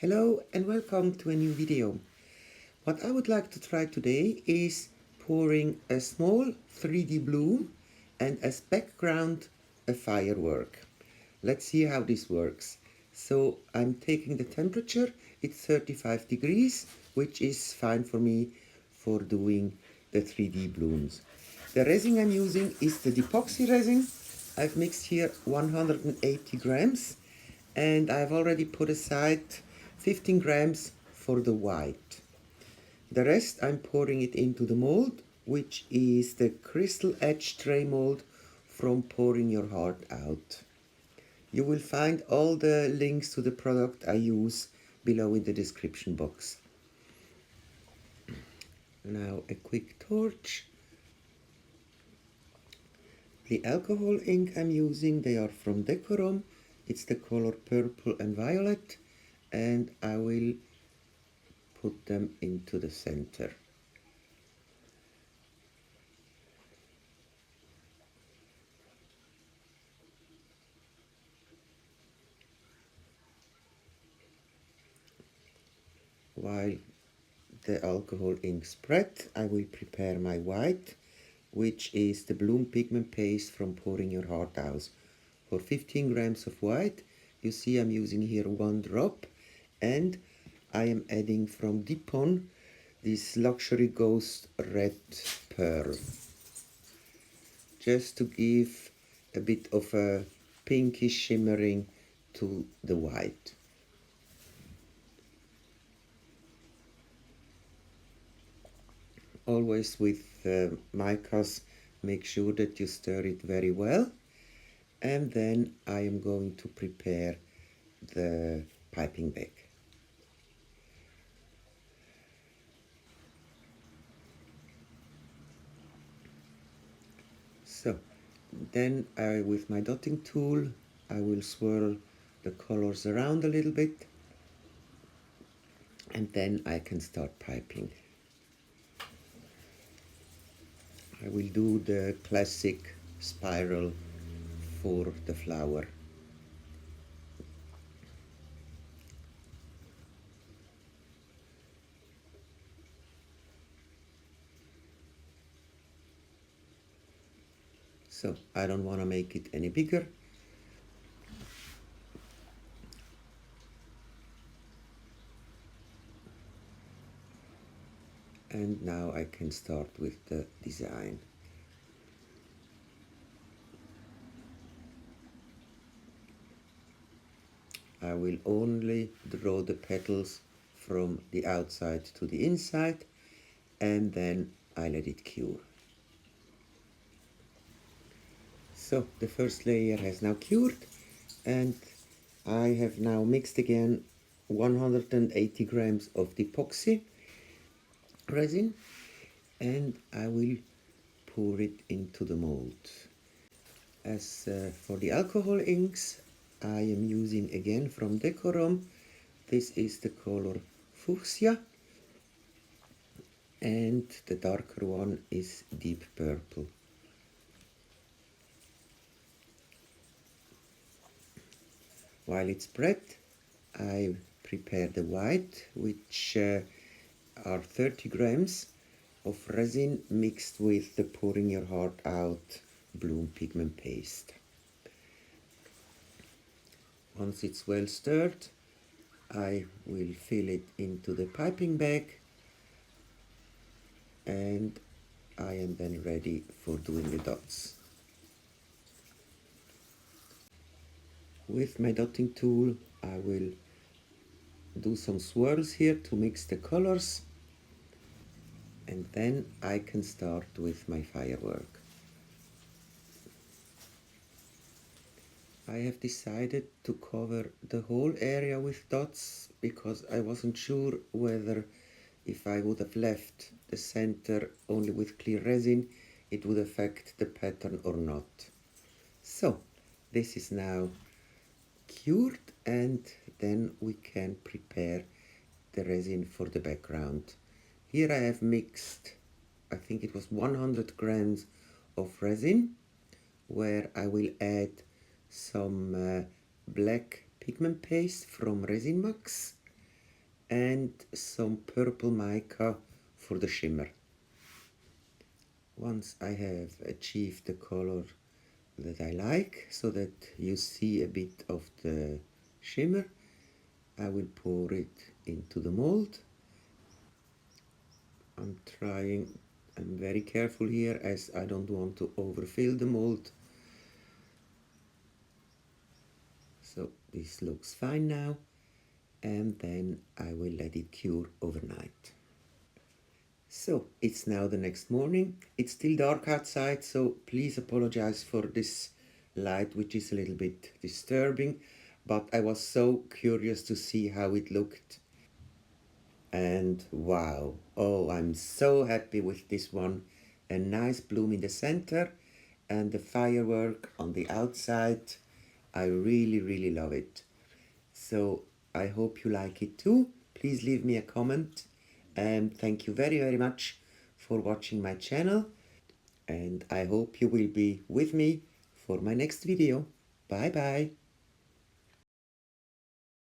Hello and welcome to a new video. What I would like to try today is pouring a small 3D bloom and as background a firework. Let's see how this works. So I'm taking the temperature, it's 35 degrees, which is fine for me for doing the 3D blooms. The resin I'm using is the epoxy resin. I've mixed here 180 grams and I've already put aside 15 grams for the white. The rest I'm pouring it into the mold, which is the crystal edge tray mold from Pouring Your Heart Out. You will find all the links to the product I use below in the description box. Now a quick torch. The alcohol ink I'm using, they are from Decorum. It's the color purple and violet, and I will put them into the center. While the alcohol ink spread, I will prepare my white, which is the bloom pigment paste from Pouring Your Heart Out. For 15 grams of white, you see I'm using here 1 drop, and I am adding from Dipon this Luxury Ghost Red Pearl, just to give a bit of a pinkish shimmering to the white. Always with micas, make sure that you stir it very well, and then I am going to prepare the piping bag. So then with my dotting tool I will swirl the colors around a little bit, and then I can start piping. I will do the classic spiral for the flower. So I don't want to make it any bigger. And now I can start with the design. I will only draw the petals from the outside to the inside, and then I let it cure. So the first layer has now cured, and I have now mixed again 180 grams of the epoxy resin, and I will pour it into the mold. As for the alcohol inks, I am using again from Decorum. This is the color fuchsia, and the darker one is deep purple. While it's spread, I prepare the white, which are 30 grams of resin mixed with the Pouring Your Heart Out bloom pigment paste. Once it's well stirred, I will fill it into the piping bag, and I am then ready for doing the dots. With my dotting tool, I will do some swirls here to mix the colors, and then I can start with my firework. I have decided to cover the whole area with dots because I wasn't sure whether if I would have left the center only with clear resin, it would affect the pattern or not. So this is now cured, and then we can prepare the resin for the background. Here I have mixed, I think it was 100 grams of resin, where I will add some black pigment paste from Resin Max, and some purple mica for the shimmer. Once I have achieved the color that I like, so that you see a bit of the shimmer, I will pour it into the mold. I'm very careful here as I don't want to overfill the mold. So this looks fine now, and then I will let it cure overnight. So it's now the next morning. It's still dark outside, so please apologize for this light, which is a little bit disturbing, but I was so curious to see how it looked. And wow, oh, I'm so happy with this one. A nice bloom in the center and the firework on the outside. I really, really love it. So I hope you like it too. Please leave me a comment, and thank you very, very much for watching my channel, and I hope you will be with me for my next video. Bye bye.